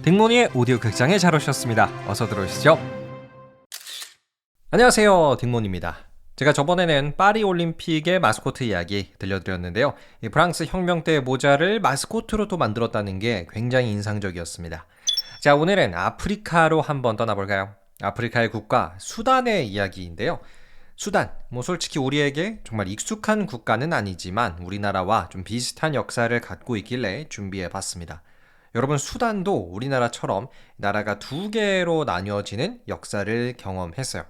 딩모니의 오디오 극장에 잘 오셨습니다. 어서 들어오시죠. 안녕하세요, 딩모니입니다. 제가 저번에는 파리 올림픽의 마스코트 이야기 들려드렸는데요. 이 프랑스 혁명 때 모자를 마스코트로 또 만들었다는 게 굉장히 인상적이었습니다. 자, 오늘은 아프리카로 한번 떠나볼까요? 아프리카의 국가 수단의 이야기인데요. 수단, 솔직히 우리에게 정말 익숙한 국가는 아니지만 우리나라와 좀 비슷한 역사를 갖고 있길래 준비해봤습니다. 여러분, 수단도 우리나라처럼 나라가 두 개로 나뉘어지는 역사를 경험했어요.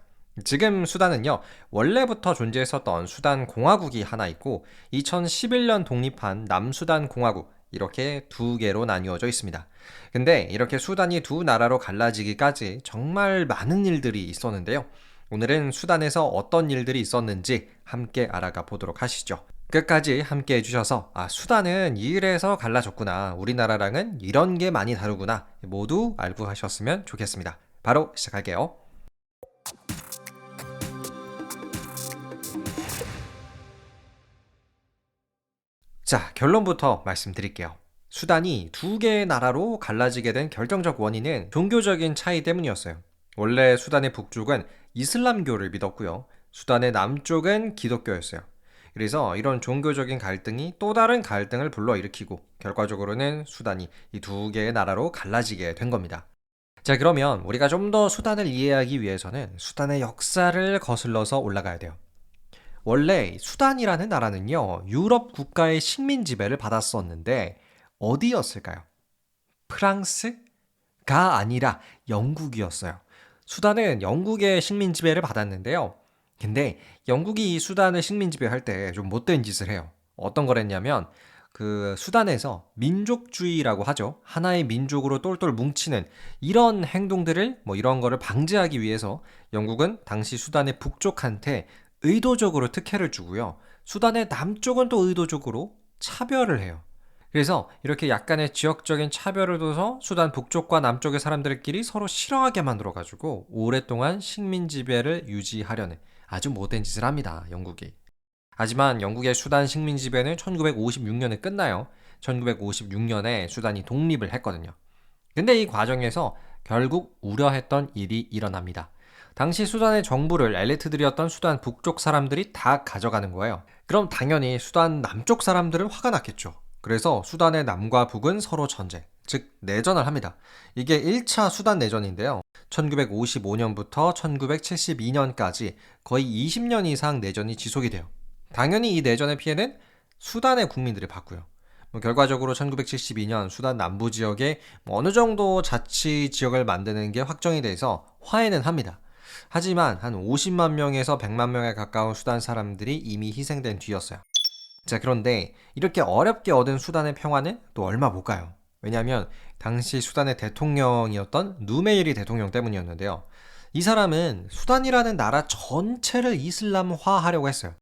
지금 수단은요, 원래부터 존재했었던 수단 공화국이 하나 있고 2011년 독립한 남수단 공화국, 이렇게 두 개로 나뉘어져 있습니다. 근데 이렇게 수단이 두 나라로 갈라지기까지 정말 많은 일들이 있었는데요. 오늘은 수단에서 어떤 일들이 있었는지 함께 알아가 보도록 하시죠. 끝까지 함께 해주셔서 수단은 이래서 갈라졌구나, 우리나라랑은 이런 게 많이 다르구나 모두 알고 가셨으면 좋겠습니다. 바로 시작할게요. 자, 결론부터 말씀드릴게요. 수단이 두 개의 나라로 갈라지게 된 결정적 원인은 종교적인 차이 때문이었어요. 원래 수단의 북쪽은 이슬람교를 믿었고요. 수단의 남쪽은 기독교였어요. 그래서 이런 종교적인 갈등이 또 다른 갈등을 불러일으키고 결과적으로는 수단이 이 두 개의 나라로 갈라지게 된 겁니다. 자, 그러면 우리가 좀 더 수단을 이해하기 위해서는 수단의 역사를 거슬러서 올라가야 돼요. 원래 수단이라는 나라는요, 유럽 국가의 식민 지배를 받았었는데 어디였을까요? 프랑스가 아니라 영국이었어요. 수단은 영국의 식민 지배를 받았는데요. 근데 영국이 이 수단을 식민 지배할 때 좀 못된 짓을 해요. 어떤 거랬냐면 그 수단에서 민족주의라고 하죠. 하나의 민족으로 똘똘 뭉치는 이런 행동들을 이런 거를 방지하기 위해서 영국은 당시 수단의 북쪽한테 의도적으로 특혜를 주고요. 수단의 남쪽은 또 의도적으로 차별을 해요. 그래서 이렇게 약간의 지역적인 차별을 둬서 수단 북쪽과 남쪽의 사람들끼리 서로 싫어하게 만들어가지고 오랫동안 식민 지배를 유지하려는 아주 못된 짓을 합니다, 영국이. 하지만 영국의 수단 식민 지배는 1956년에 끝나요. 1956년에 수단이 독립을 했거든요. 근데 이 과정에서 결국 우려했던 일이 일어납니다. 당시 수단의 정부를 엘리트들이었던 수단 북쪽 사람들이 다 가져가는 거예요. 그럼 당연히 수단 남쪽 사람들은 화가 났겠죠. 그래서 수단의 남과 북은 서로 전쟁, 즉 내전을 합니다. 이게 1차 수단 내전인데요. 1955년부터 1972년까지 거의 20년 이상 내전이 지속이 돼요. 당연히 이 내전의 피해는 수단의 국민들이 받고요. 결과적으로 1972년 수단 남부 지역에 어느 정도 자치 지역을 만드는 게 확정이 돼서 화해는 합니다. 하지만 한 50만 명에서 100만 명에 가까운 수단 사람들이 이미 희생된 뒤였어요. 자, 그런데 이렇게 어렵게 얻은 수단의 평화는 또 얼마 못 가요. 왜냐하면 당시 수단의 대통령이었던 누메일이 대통령 때문이었는데요. 이 사람은 수단이라는 나라 전체를 이슬람화하려고 했어요.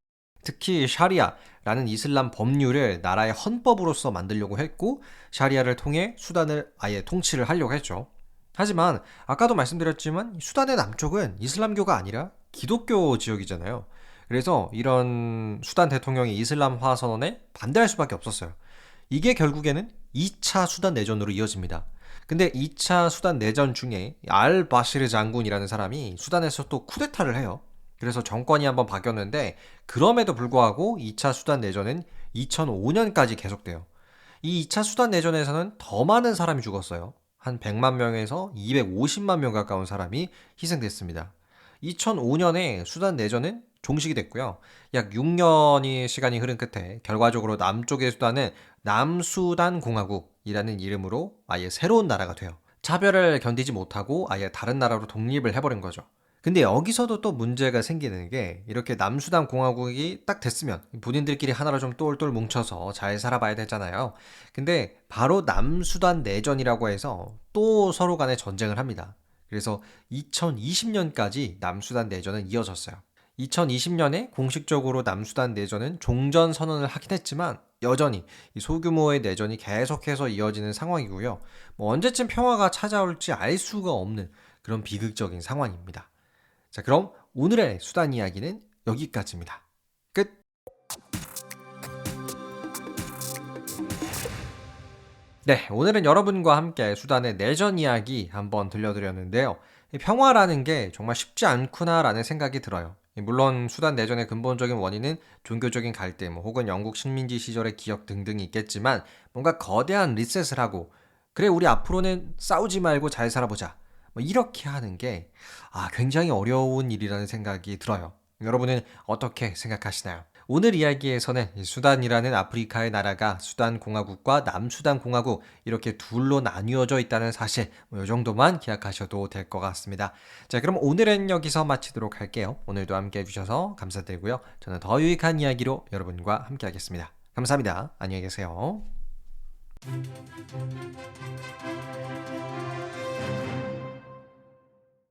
특히 샤리아라는 이슬람 법률을 나라의 헌법으로서 만들려고 했고, 샤리아를 통해 수단을 아예 통치를 하려고 했죠. 하지만 아까도 말씀드렸지만 수단의 남쪽은 이슬람교가 아니라 기독교 지역이잖아요. 그래서 이런 수단 대통령의 이슬람화 선언에 반대할 수밖에 없었어요. 이게 결국에는 2차 수단 내전으로 이어집니다. 근데 2차 수단 내전 중에 알 바시르 장군이라는 사람이 수단에서 또 쿠데타를 해요. 그래서 정권이 한번 바뀌었는데 그럼에도 불구하고 2차 수단 내전은 2005년까지 계속돼요. 이 2차 수단 내전에서는 더 많은 사람이 죽었어요. 한 100만 명에서 250만 명 가까운 사람이 희생됐습니다. 2005년에 수단 내전은 종식이 됐고요. 약 6년의 시간이 흐른 끝에 결과적으로 남쪽의 수단은 남수단 공화국이라는 이름으로 아예 새로운 나라가 돼요. 차별을 견디지 못하고 아예 다른 나라로 독립을 해버린 거죠. 근데 여기서도 또 문제가 생기는 게, 이렇게 남수단 공화국이 딱 됐으면 본인들끼리 하나로 좀 똘똘 뭉쳐서 잘 살아봐야 되잖아요. 근데 바로 남수단 내전이라고 해서 또 서로 간에 전쟁을 합니다. 그래서 2020년까지 남수단 내전은 이어졌어요. 2020년에 공식적으로 남수단 내전은 종전 선언을 하긴 했지만 여전히 이 소규모의 내전이 계속해서 이어지는 상황이고요. 언제쯤 평화가 찾아올지 알 수가 없는 그런 비극적인 상황입니다. 자, 그럼 오늘의 수단 이야기는 여기까지입니다. 끝! 네, 오늘은 여러분과 함께 수단의 내전 이야기 한번 들려드렸는데요. 이 평화라는 게 정말 쉽지 않구나라는 생각이 들어요. 물론 수단 내전의 근본적인 원인은 종교적인 갈등 혹은 영국 식민지 시절의 기억 등등이 있겠지만 뭔가 거대한 리셋을 하고 그래 우리 앞으로는 싸우지 말고 잘 살아보자. 뭐 이렇게 하는 게 굉장히 어려운 일이라는 생각이 들어요. 여러분은 어떻게 생각하시나요? 오늘 이야기에서는 이 수단이라는 아프리카의 나라가 수단 공화국과 남수단 공화국 이렇게 둘로 나뉘어져 있다는 사실 이 정도만 기억하셔도 될 것 같습니다. 자, 그럼 오늘은 여기서 마치도록 할게요. 오늘도 함께 해주셔서 감사드리고요. 저는 더 유익한 이야기로 여러분과 함께 하겠습니다. 감사합니다. 안녕히 계세요.